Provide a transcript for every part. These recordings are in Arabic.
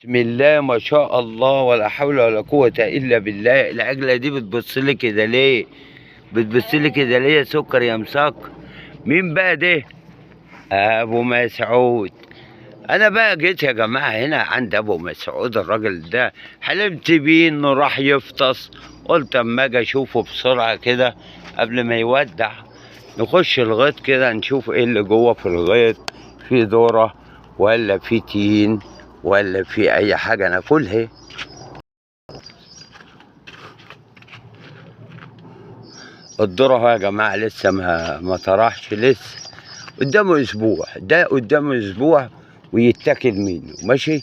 بسم الله ما شاء الله ولا حول ولا قوة إلا بالله. العجلة دي بتبصلي كده ليه؟ بتبصلي كده ليه يا سكر يا مسكر؟ مين بقى ده؟ أبو مسعود. أنا بقى جيت يا جماعة هنا عند أبو مسعود، الراجل ده حلمت بيه إنه راح يفطس، قلت أما أجي أشوفه بسرعة كده قبل ما يودع. نخش الغيط كده نشوف إيه اللي جوه في الغيط، في ذرة ولا في تين ولا في أي حاجة ناكلها. الذرة اهو يا جماعة لسه ما طرحش، لسه قدامه اسبوع، ده قدامه اسبوع ويتاكل منه ماشي.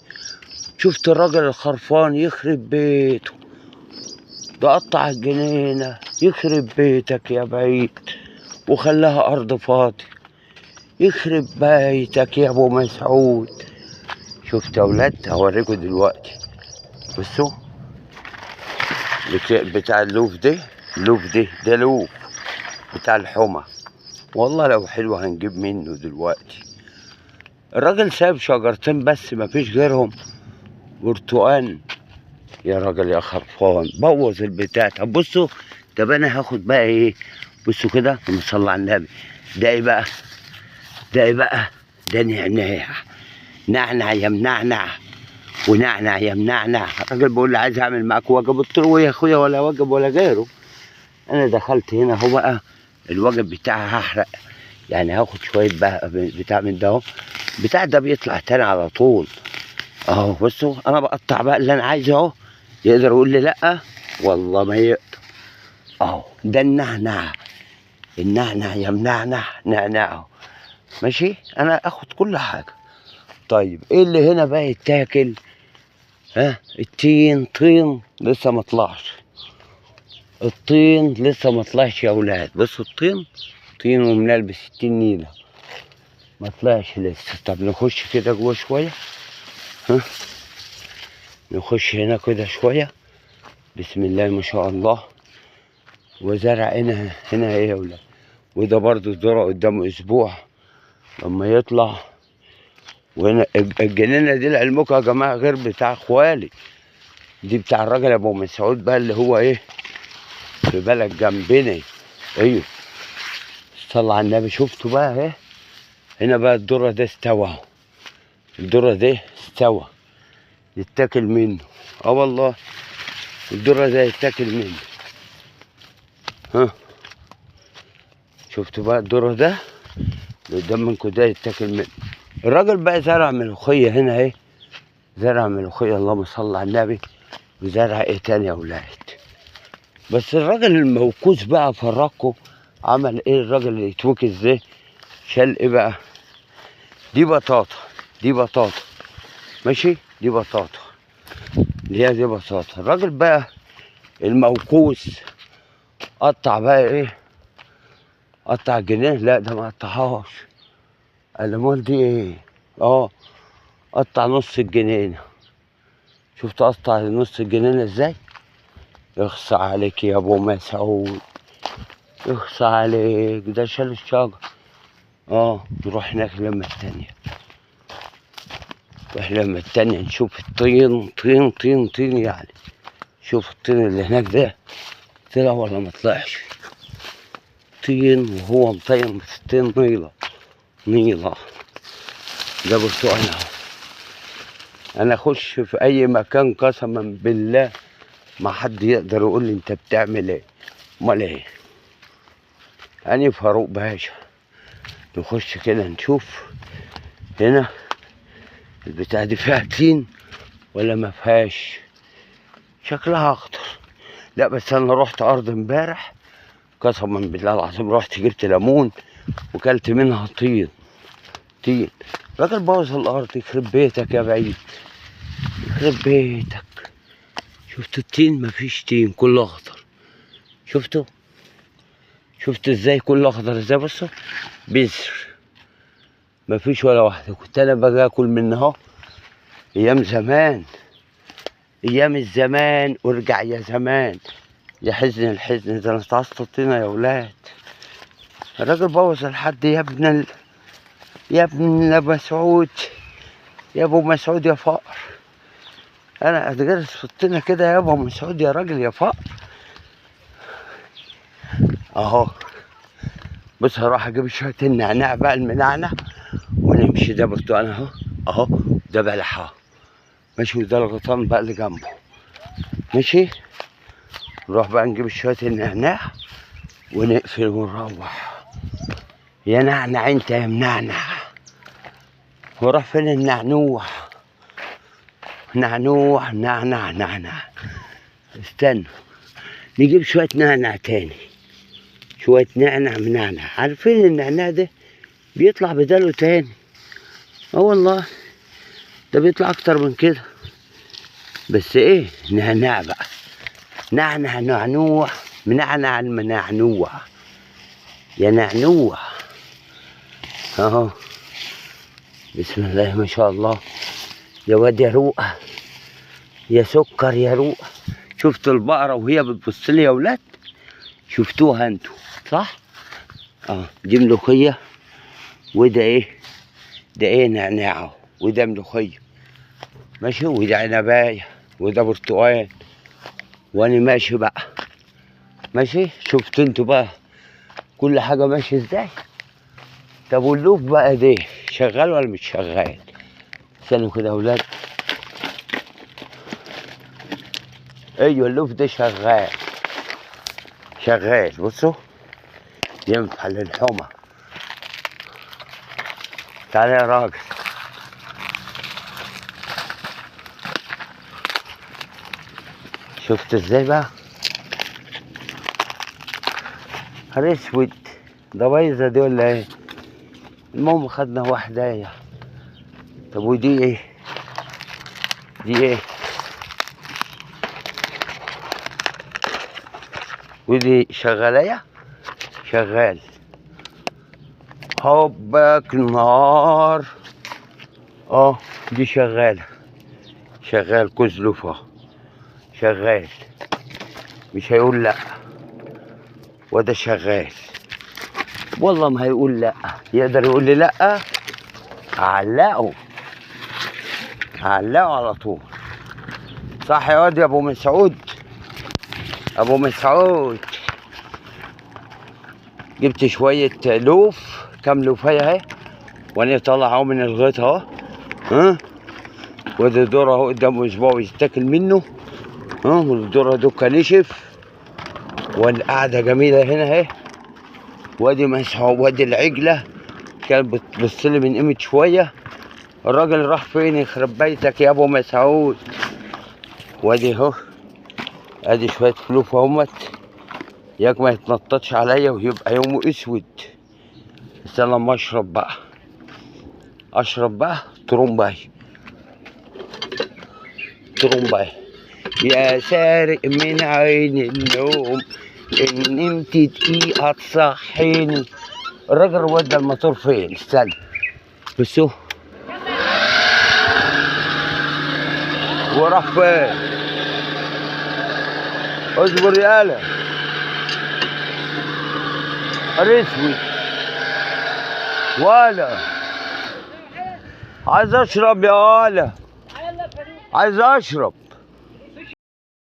شفت الراجل الخرفان يخرب بيته، ده قطع الجنينة، يخرب بيتك يا بعيد وخلاها ارض فاضي، يخرب بيتك يا ابو مسعود. شفت يا اولاد هوريكم دلوقتي، بصوا بتاع اللوف ده، ده لوف بتاع الحمى، والله لو حلو هنجيب منه دلوقتي. الراجل ساب شجرتين بس مفيش غيرهم، برتقان. يا راجل يا خرفان بوظ البتاع. طب بصوا، طب انا هاخد بقى ايه؟ بصوا كده نصلي على النبي. ده ايه بقى؟ ده ايه بقى؟ ده نعناع، نعنع يا منعنع ونعنع يا منعنع. الراجل بيقول لي عايز اعمل معاك واجب، قلت له يا اخويا ولا واجب ولا غيره. انا دخلت هنا اهو بقى، الواجب بتاعها هحرق يعني، هاخد شويه بقى بتاع من ده اهو. بتاع ده بيطلع تاني على طول اهو. بصوا انا بقطع بقى اللي انا عايزه اهو، يقدر يقول لي لا؟ والله ما يقدر اهو. ده النعناع، النعنع يا منعنع، نعناع اهو ماشي. انا اخد كل حاجه. طيب ايه اللي هنا بقى يتاكل؟ ها، التين طين لسه ما طلعش، الطين لسه ما طلعش يا اولاد. بصوا الطين طين ومنلبس 60 نيله، ما طلعش لسه. طب نخش كده جوه شويه، ها، نخش هنا كده شويه. بسم الله ما شاء الله. وزرع هنا ايه يا ولاد؟ وده برضو الذرة قدامه اسبوع لما يطلع. وهنا الجنينه دي لعلمكم يا جماعه غير بتاع اخوالي، دي بتاع الراجل ابو مسعود بقى اللي هو ايه، في بلد جنبنا. ايوه صلى على النبي. شفتوا بقى اهي، هنا بقى الذرة ده استوى اهو، الذرة ده استوى يتاكل منه. اه والله الذرة ده يتاكل منه. ها، شفتوا بقى الذرة ده اللي قدام منكم ده يتاكل منه. الراجل بقى زرع ملوخية هنا اهي، زرع ملوخية اللهم صل على النبي. وزرع ايه تاني يا ولاد؟ بس الراجل الموكوس بقى فرقه، عمل ايه الراجل اللي يتوكس ده؟ شال ايه بقى؟ دي بطاطا، دي بطاطا ماشي، دي بطاطا اللي هي دي بطاطا. الراجل بقى الموكوس قطع بقى ايه؟ قطع الجنيه؟ لا ده ما قطعهاش. قال امال دي ايه؟ اه قطع نص الجنينه. شفت قطع نص الجنينه ازاي؟ يخص عليك يا ابو مسعود، يخص عليك، ده شال الشجر. اه نروح هناك لما التانية، نروح لما التانية نشوف الطين، طين طين طين يعني. شوف الطين اللي هناك ده طلع ولا ما طلعش؟ طين وهو مطين في الطين نيلة، نيلة. ده برتقال اهو. انا اخش في اي مكان قسما بالله ما حد يقدر يقول لي انت بتعمل ايه. امال ايه؟ أنا فاروق باشا. نخش كده نشوف هنا البتاع دي فيها تين ولا ما فيهاش. شكلها اخضر. لا بس انا رحت ارض امبارح قسما بالله العظيم، رحت جبت ليمون وكلت منها طين، طين. الراجل بوظ الارض، يخرب بيتك يا بعيد، يخرب بيتك. شفتوا التين؟ مفيش تين، كله اخضر. شفتوا؟ شفتوا ازاي كله اخضر ازاي؟ بصوا بذر مفيش ولا واحده. كنت انا باجي اكل منها اهو ايام زمان، ايام الزمان. وارجع يا زمان، يا حزن الحزن ده انا اتعصت طينه يا ولاد. الراجل بوظ الحد يا يا ابن مسعود، يا ابو مسعود يا فقر. انا اتجرس في الطينه كده يابا مسعود يا راجل يا فقر. اهو بص هروح اجيب شويه النعناع بقى المنعنع ونمشي. ده برتقال اهو، اهو ده بلح اهو ماشي، وده الغيطان بقى اللي جنبه ماشي. نروح بقى نجيب شويه النعناع ونقفل ونروح. يا نعنع انت يا منعنع. وراح فين النعنوع؟ نعنوع نعنع نعنع. استنوا نجيب شويه نعنع تاني، شويه نعنع منعنع. عارفين النعناع ده بيطلع بداله تاني. اه والله ده بيطلع اكتر من كده، بس ايه نعناع بقى. نعنع نعنوع منعنع المنعنوع. يا نعنوع اهو. بسم الله ما شاء الله. يا واد يا روقه يا سكر يا روقه. شفت البقره وهي بتبص لي يا ولاد؟ شفتوها انتوا صح؟ دي ملوخيه، وده ايه؟ ده ايه نعناع، وده ملوخيه ماشي، وده عنبايه، وده برتقال، وانا ماشي بقى ماشي. شفتوا انتوا بقى كل حاجه ماشيه ازاي؟ طب واللوف بقى ده شغال ولا مش شغال؟ استنوا كده يا ولاد. ايوه اللوف ده شغال شغال. بصوا ينفع للحمى. تعالى يا راجل. شفت ازاي بقى؟ نهار اسود، ده بايظه دي ولا ايه؟ المهم خدنا واحدة. طب ودي ايه؟ دي ايه؟ ودي شغالية؟ شغال. حبك نار. دي شغالة شغال. كزلفة شغال مش هيقول لا. وده شغال والله ما هيقول لا. يقدر يقول لي لا؟ هعلقه على طول. صح يا واد يا ابو مسعود؟ ابو مسعود جبت شويه لوف، كام لوفايه اهي، وانا طالع اهو من الغيط اهو. وادي الذره اهو قدامه اسبوع يتاكل منه. والذره دوكا نشف، والقعده جميله هنا اهي. وادي مسعود، وادي العجله كانت بتبص لي من قيمه شويه. الراجل راح فين يخرب بيتك يا ابو مسعود؟ وادي اهو، ادي شويه فلوف اهمت. ياك ما يتنططش عليا ويبقى يومه اسود. بس انا لما اشرب بقى، ترومباي يا سارق من عين النوم، ان نمت دقيقه تصحيني. الراجل ودى الموتور فين؟ استنى بصوا وراح فين. اصبر يالا. اسود ولا عايز اشرب يا ولا، عايز اشرب.